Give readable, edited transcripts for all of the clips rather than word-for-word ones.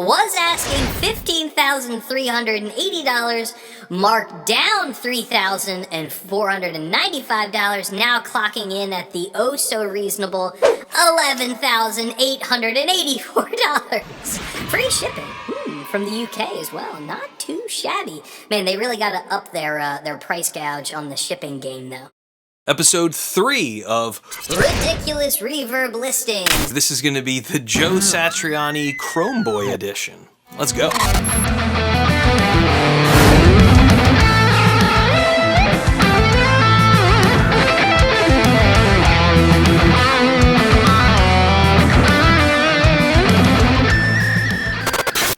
was asking $15,380, marked down $3,495, now clocking in at the oh-so-reasonable $11,884. Free shipping. From the UK as well. Not too shabby. Man, they really got to up their price gouge on the shipping game, though. Episode 3 of Ridiculous Reverb Listings. This is going to be the Joe Satriani Chromeboy edition. Let's go.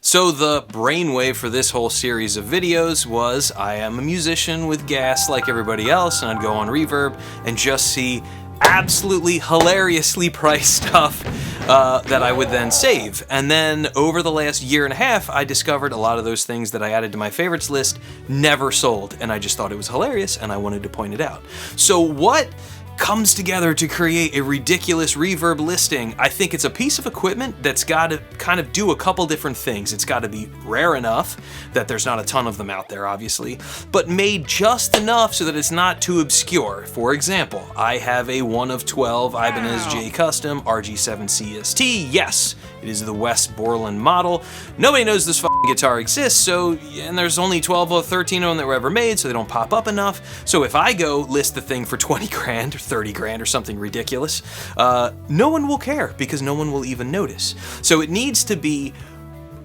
So the brainwave for this whole series of videos was I am a musician with gas like everybody else, and I'd go on Reverb and just see absolutely hilariously priced stuff that I would then save. And then over the last year and a half, I discovered a lot of those things that I added to my favorites list never sold, and I just thought it was hilarious and I wanted to point it out. So what comes together to create a ridiculous reverb listing? I think it's a piece of equipment that's got to kind of do a couple different things. It's got to be rare enough that there's not a ton of them out there, obviously, but made just enough so that it's not too obscure. For example, I have a 1 of 12 Ibanez J Custom RG7 CST. Yes, it is the West Borland model. Nobody knows this fucking guitar exists, and there's only 12 or 13 of them that were ever made, so they don't pop up enough. So if I go list the thing for 20 grand or 30 grand or something ridiculous, no one will care because no one will even notice. So it needs to be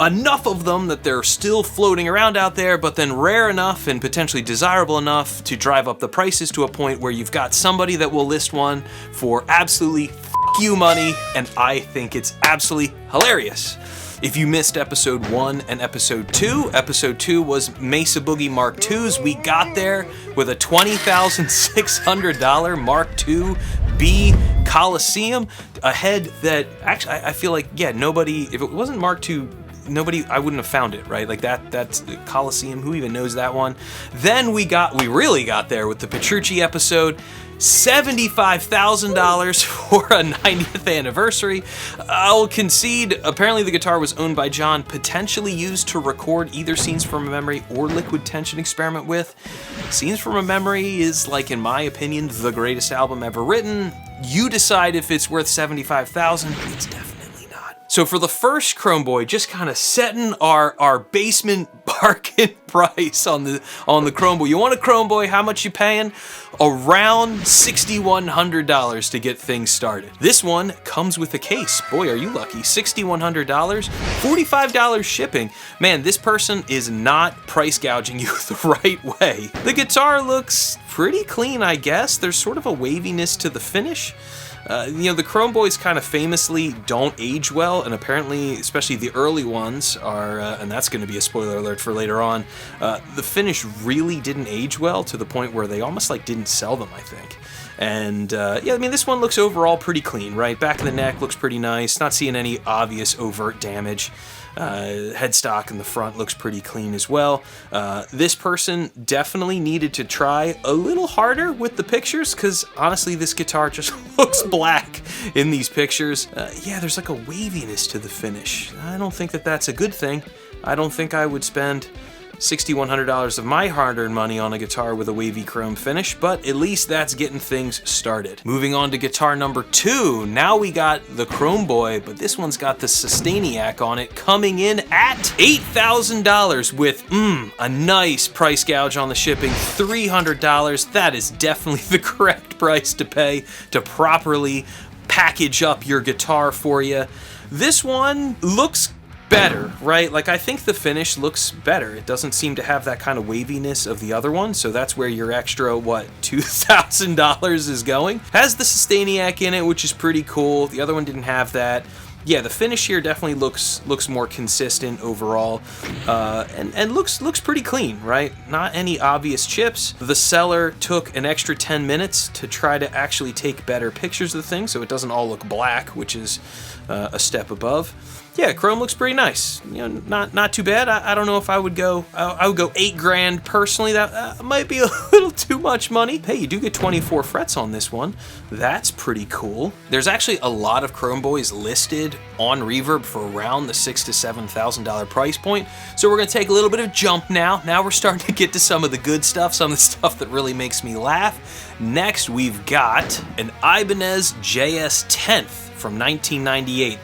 enough of them that they're still floating around out there, but then rare enough and potentially desirable enough to drive up the prices to a point where you've got somebody that will list one for absolutely you money, and I think it's absolutely hilarious. If you missed episode 1 and episode 2 was Mesa Boogie Mark IIs. We got there with a $20,600 Mark II B Coliseum, a head that actually I feel like, yeah, nobody, if it wasn't Mark II, I wouldn't have found it, right? Like that's the Coliseum, who even knows that one? Then we really got there with the Petrucci episode, $75,000 for a 90th anniversary. I'll concede, apparently the guitar was owned by John, potentially used to record either Scenes from a Memory or Liquid Tension Experiment with. Scenes from a Memory is, like, in my opinion, the greatest album ever written. You decide if it's worth $75,000, it's definitely not. So for the first Chromeboy, just kind of setting our basement bargain price on the Chromeboy. You want a Chromeboy, how much you paying? Around $6,100 to get things started. This one comes with a case. Boy, are you lucky. $6,100, $45 shipping. Man, this person is not price gouging you the right way. The guitar looks pretty clean, I guess. There's sort of a waviness to the finish. The Chromeboys kind of famously don't age well, and apparently, especially the early ones are, and that's going to be a spoiler alert for later on, the finish really didn't age well to the point where they almost like didn't sell them, I think. And yeah, I mean, this one looks overall pretty clean, right? Back of the neck looks pretty nice, not seeing any obvious overt damage. Headstock in the front looks pretty clean as well. This person definitely needed to try a little harder with the pictures, because honestly this guitar just looks black in these pictures. Yeah, there's like a waviness to the finish. I don't think that that's a good thing. I don't think I would spend $6,100 of my hard-earned money on a guitar with a wavy chrome finish, but at least that's getting things started. Moving on to guitar number 2, now we got the Chromeboy, but this one's got the Sustainiac on it, coming in at $8,000 with, a nice price gouge on the shipping, $300. That is definitely the correct price to pay to properly package up your guitar for you. This one looks better, right? Like, I think the finish looks better. It doesn't seem to have that kind of waviness of the other one, so that's where your extra, $2,000 is going. Has the Sustainiac in it, which is pretty cool. The other one didn't have that. Yeah, the finish here definitely looks more consistent overall, and looks pretty clean, right? Not any obvious chips. The seller took an extra 10 minutes to try to actually take better pictures of the thing, so it doesn't all look black, which is a step above. Yeah, chrome looks pretty nice. Not too bad. I don't know if I would go. I would go $8,000 personally. That might be a little too much money. Hey, you do get 24 frets on this one. That's pretty cool. There's actually a lot of Chromeboys listed recorded on Reverb for around the $6,000 to $7,000 price point. So we're gonna take a little bit of jump now. Now we're starting to get to some of the good stuff, some of the stuff that really makes me laugh. Next, we've got an Ibanez JS 10th from 1998.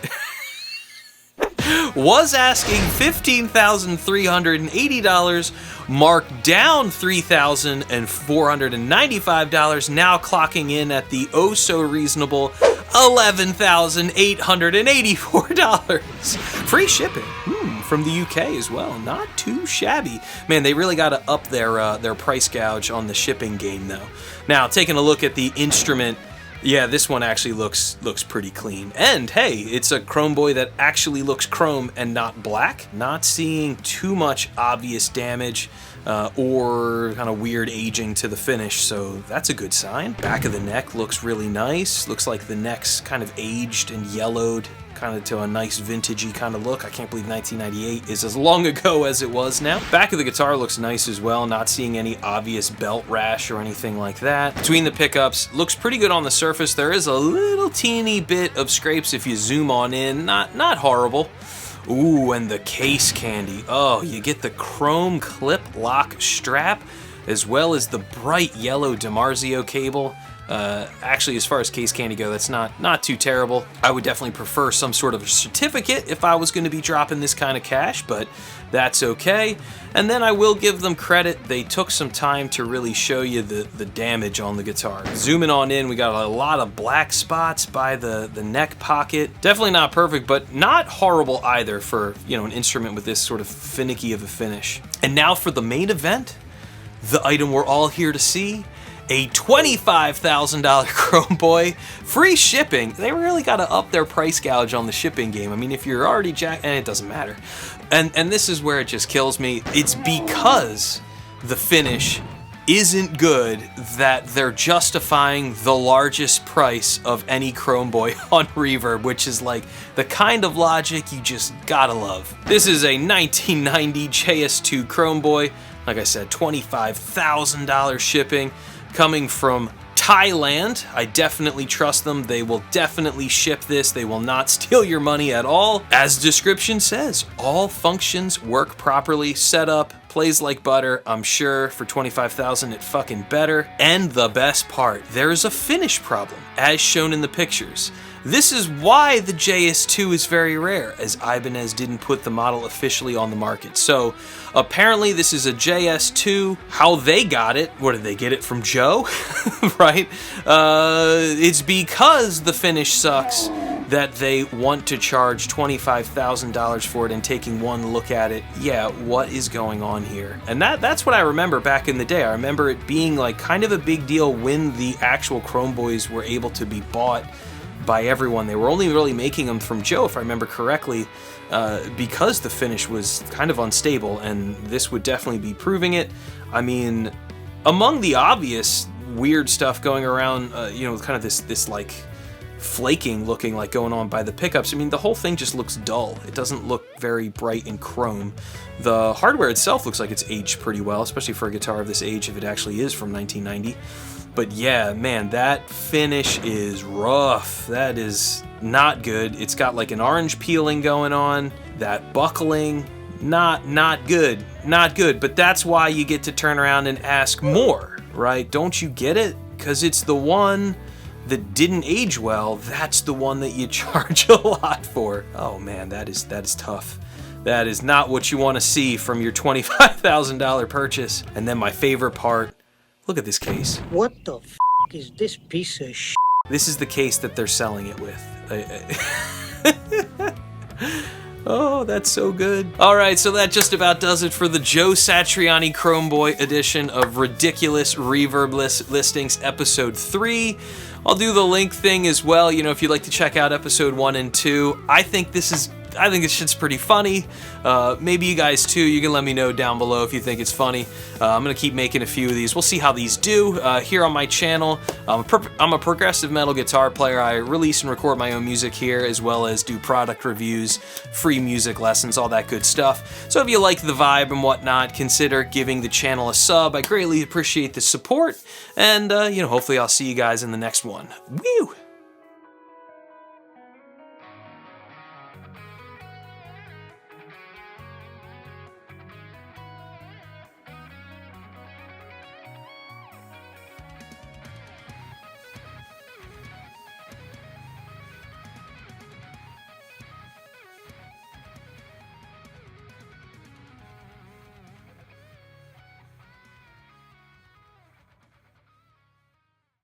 Was asking $15,380, marked down $3,495, now clocking in at the oh so reasonable $11,884. Free shipping from the UK as well, not too shabby. Man, they really got to up their price gouge on the shipping game though. Now, taking a look at the instrument, yeah, this one actually looks pretty clean. And hey, it's a Chromeboy that actually looks chrome and not black. Not seeing too much obvious damage or kind of weird aging to the finish, so that's a good sign. Back of the neck looks really nice. Looks like the neck's kind of aged and yellowed, kind of to a nice vintagey kind of look. I can't believe 1998 is as long ago as it was now. Back of the guitar looks nice as well, not seeing any obvious belt rash or anything like that. Between the pickups, looks pretty good on the surface. There is a little teeny bit of scrapes if you zoom on in, not horrible. Ooh, and the case candy. Oh, you get the chrome clip lock strap, as well as the bright yellow DiMarzio cable. Actually, as far as case candy go, that's not too terrible. I would definitely prefer some sort of a certificate if I was going to be dropping this kind of cash, but that's okay. And then I will give them credit. They took some time to really show you the damage on the guitar. Zooming on in, we got a lot of black spots by the neck pocket. Definitely not perfect, but not horrible either for, you know, an instrument with this sort of finicky of a finish. And now for the main event, the item we're all here to see. A $25,000 Chromeboy, free shipping. They really got to up their price gouge on the shipping game. I mean, if you're already and it doesn't matter. And this is where it just kills me. It's because the finish isn't good that they're justifying the largest price of any Chromeboy on Reverb, which is like the kind of logic you just gotta love. This is a 1990 JS2 Chromeboy. Like I said, $25,000 shipping. Coming from Thailand. I definitely trust them. They will definitely ship this. They will not steal your money at all. As description says, all functions work properly, set up, plays like butter. I'm sure for $25,000 it fucking better. And the best part, there's a finish problem, as shown in the pictures. This is why the JS2 is very rare, as Ibanez didn't put the model officially on the market. So apparently this is a JS2. How they got it, what did they get it from Joe? Right? It's because the finish sucks that they want to charge $25,000 for it, and taking one look at it, yeah, what is going on here? And that's what I remember back in the day. I remember it being like kind of a big deal when the actual Chromeboys were able to be bought by everyone. They were only really making them from Joe, if I remember correctly, because the finish was kind of unstable, and this would definitely be proving it. I mean, among the obvious weird stuff going around, you know, kind of this like flaking looking like going on by the pickups, I mean, the whole thing just looks dull. It doesn't look very bright and chrome. The hardware itself looks like it's aged pretty well, especially for a guitar of this age, if it actually is from 1990. But yeah, man, that finish is rough. That is not good. It's got like an orange peeling going on. That buckling, not good. Not good. But that's why you get to turn around and ask more, right? Don't you get it? Because it's the one that didn't age well. That's the one that you charge a lot for. Oh man, that is tough. That is not what you want to see from your $25,000 purchase. And then my favorite part, look at this case. What the f*** is this piece of sh**? This is the case that they're selling it with. Oh, that's so good. All right, so that just about does it for the Joe Satriani Chromeboy edition of Ridiculous Reverb Listings Episode 3. I'll do the link thing as well, you know, if you'd like to check out Episode 1 and 2. I think this shit's pretty funny. Maybe you guys too. You can let me know down below if you think it's funny. I'm gonna keep making a few of these. We'll see how these do here on my channel. I'm a progressive metal guitar player. I release and record my own music here, as well as do product reviews, free music lessons, all that good stuff. So if you like the vibe and whatnot, consider giving the channel a sub. I greatly appreciate the support, and you know, hopefully I'll see you guys in the next one. Woo!